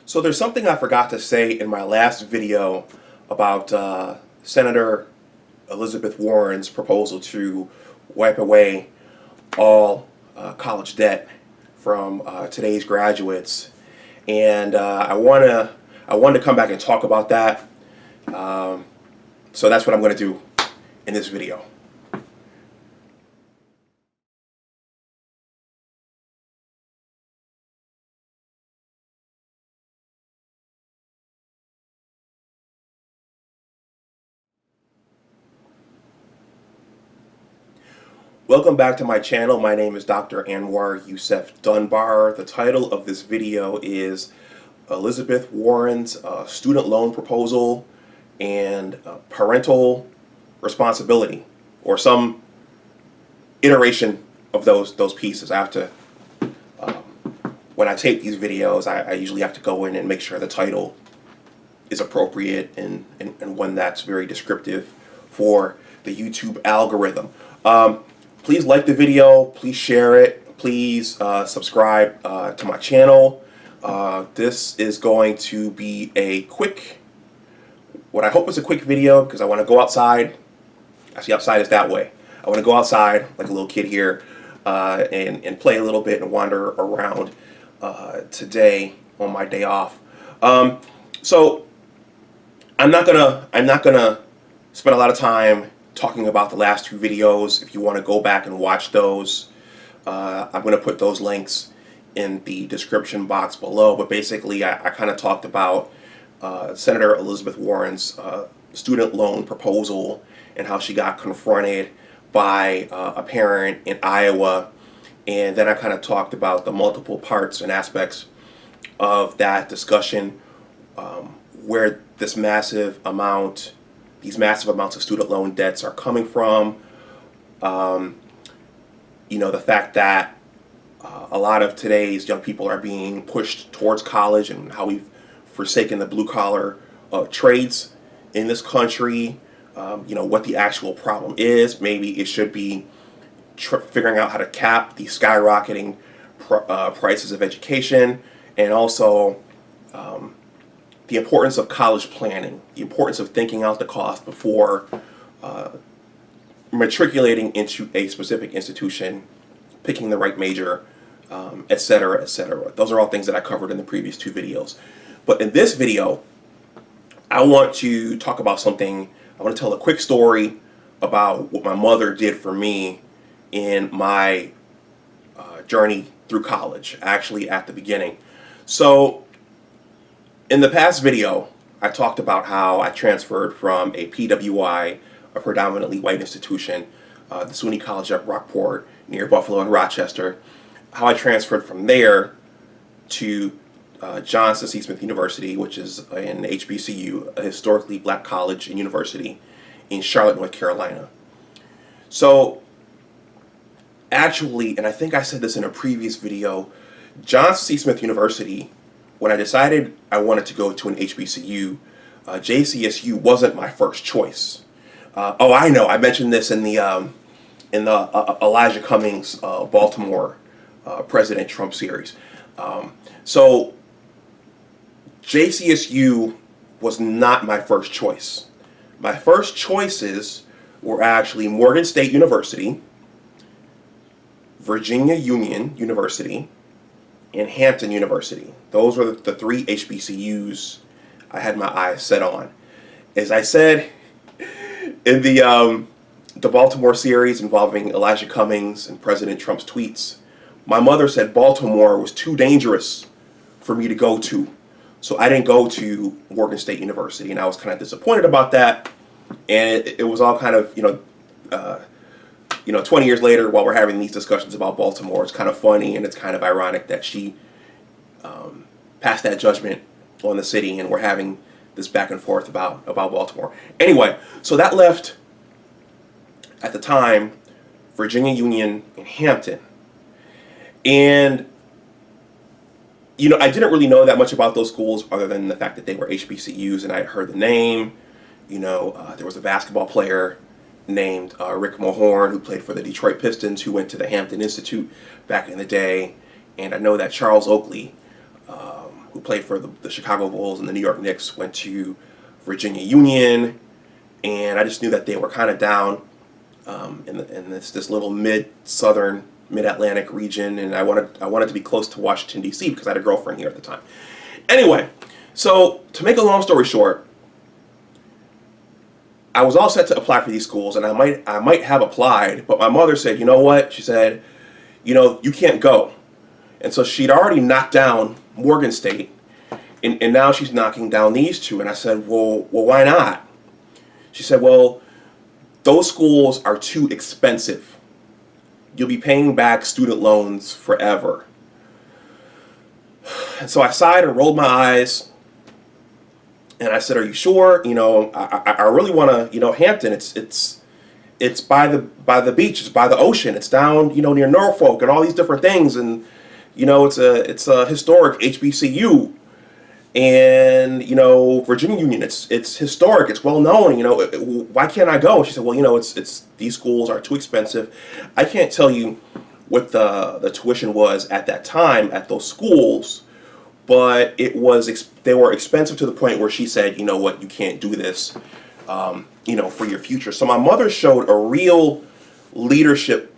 So there's something I forgot to say in my last video about Senator Elizabeth Warren's proposal to wipe away all college debt from today's graduates, and I wanted to come back and talk about that. So that's what I'm going to do in this video. Welcome back to my channel. My name is Dr. Anwar Youssef Dunbar. The title of this video is Elizabeth Warren's student loan proposal and parental responsibility, or some iteration of those pieces. I have to, when I tape these videos, I usually have to go in and make sure the title is appropriate and one that's very descriptive for the YouTube algorithm. Please like the video, please share it, please subscribe to my channel. This is going to be a quick, what I hope is a quick video, because I want to go outside. Actually, outside is that way. I want to go outside like a little kid here and play a little bit and wander around today on my day off. So I'm not gonna spend a lot of time talking about the last two videos. If you want to go back and watch those, I'm going to put those links in the description box below. But basically, I kind of talked about Senator Elizabeth Warren's student loan proposal and how she got confronted by a parent in Iowa. And then I kind of talked about the multiple parts and aspects of that discussion, where these massive amounts of student loan debts are coming from. The fact that a lot of today's young people are being pushed towards college, and how we've forsaken the blue collar trades in this country. What the actual problem is. Maybe it should be figuring out how to cap the skyrocketing prices of education, and also the importance of college planning, the importance of thinking out the cost before matriculating into a specific institution, picking the right major, etc., etc. Those are all things that I covered in the previous two videos. But in this video, I want to talk about something. I want to tell a quick story about what my mother did for me in my journey through college, actually at the beginning. So in the past video, I talked about how I transferred from a PWI, a predominantly white institution, the SUNY College at Rockport near Buffalo and Rochester, how I transferred from there to Johnson C. Smith University, which is an HBCU, a historically black college and university in Charlotte, North Carolina. So actually, and I think I said this in a previous video, Johnson C. Smith University, when I decided I wanted to go to an HBCU, JCSU wasn't my first choice. Oh, I know. I mentioned this in the Elijah Cummings Baltimore President Trump series. So JCSU was not my first choice. My first choices were actually Morgan State University, Virginia Union University, and Hampton University. Those were the three HBCUs I had my eyes set on. As I said in the Baltimore series involving Elijah Cummings and President Trump's tweets, my mother said Baltimore was too dangerous for me to go to. So I didn't go to Morgan State University, and I was kind of disappointed about that. And it was all kind of, 20 years later, while we're having these discussions about Baltimore, it's kind of funny and it's kind of ironic that she passed that judgment on the city, and we're having this back and forth about Baltimore. Anyway, so that left, at the time, Virginia Union and Hampton. And, I didn't really know that much about those schools other than the fact that they were HBCUs, and I had heard the name. There was a basketball player named Rick Mahorn, who played for the Detroit Pistons, who went to the Hampton Institute back in the day. And I know that Charles Oakley who played for the Chicago Bulls and the New York Knicks, went to Virginia Union, and I just knew that they were kind of down in this little mid-southern, mid-Atlantic region, and I wanted to be close to Washington, D.C. because I had a girlfriend here at the time. Anyway, so to make a long story short, I was all set to apply for these schools, and I might have applied, but my mother said, you know what? She said, you know, you can't go. And so she'd already knocked down Morgan State, and now she's knocking down these two. And I said, well, why not? She said, well, those schools are too expensive. You'll be paying back student loans forever. And so I sighed and rolled my eyes, and I said, are you sure? You know, I really want to, you know, Hampton, it's by the beach, it's by the ocean, it's down, you know, near Norfolk and all these different things, and you know, it's a historic HBCU, and you know, Virginia Union, it's historic, it's well known. You know, why can't I go? She said, well, you know, it's these schools are too expensive. I can't tell you what the tuition was at that time at those schools, but they were expensive to the point where she said, you know what, you can't do this, you know, for your future. So my mother showed a real leadership.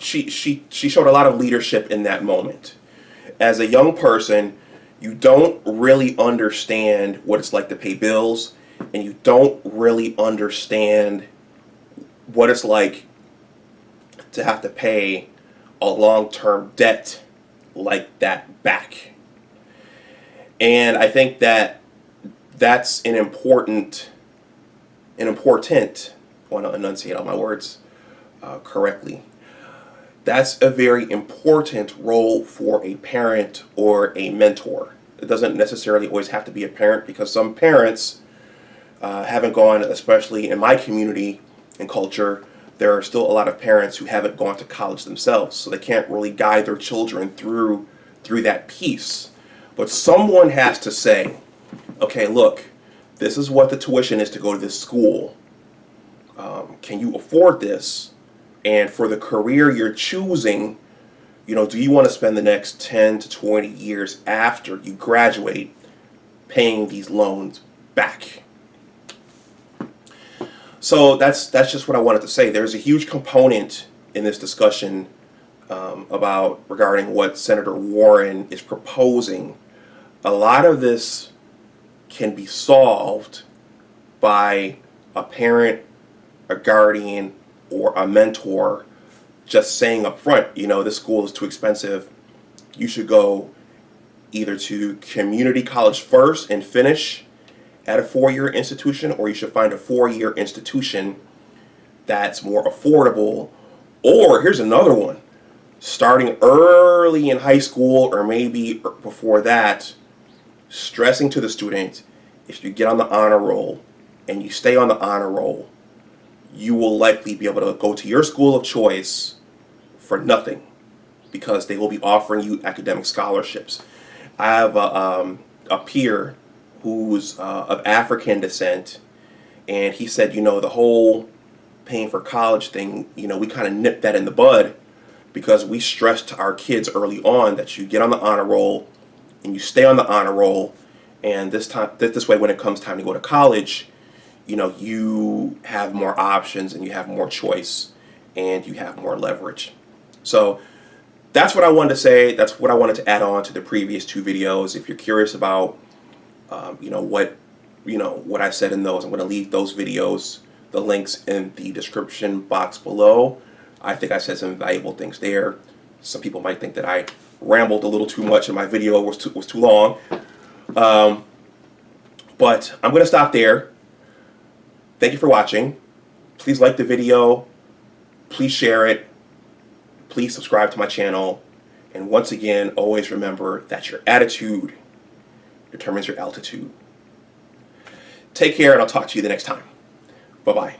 She showed a lot of leadership in that moment. As a young person, you don't really understand what it's like to pay bills, and you don't really understand what it's like to have to pay a long-term debt like that back. And I think that that's an important, I want to enunciate all my words correctly. That's a very important role for a parent or a mentor. It doesn't necessarily always have to be a parent, because some parents haven't gone, especially in my community and culture, there are still a lot of parents who haven't gone to college themselves, so they can't really guide their children through that piece. But someone has to say, okay, look, this is what the tuition is to go to this school. Can you afford this? And for the career you're choosing, you know, do you want to spend the next 10 to 20 years after you graduate paying these loans back? So that's just what I wanted to say. There's a huge component in this discussion regarding what Senator Warren is proposing. A lot of this can be solved by a parent, a guardian, or a mentor just saying up front, you know, this school is too expensive. You should go either to community college first and finish at a 4-year institution, or you should find a 4-year institution that's more affordable. Or here's another one, starting early in high school or maybe before that, stressing to the student, if you get on the honor roll and you stay on the honor roll, you will likely be able to go to your school of choice for nothing, because they will be offering you academic scholarships. I have a peer who's of African descent, and he said, you know, the whole paying for college thing, you know, we kind of nipped that in the bud, because we stressed to our kids early on that you get on the honor roll and you stay on the honor roll, and this way when it comes time to go to college, you know, you have more options and you have more choice and you have more leverage. So that's what I wanted to say. That's what I wanted to add on to the previous 2 videos. If you're curious about, what I said in those, I'm going to leave those videos, the links in the description box below. I think I said some valuable things there. Some people might think that I rambled a little too much and my video was too long. But I'm going to stop there. Thank you for watching. Please like the video. Please share it. Please subscribe to my channel. And once again, always remember that your attitude determines your altitude. Take care, and I'll talk to you the next time. Bye-bye.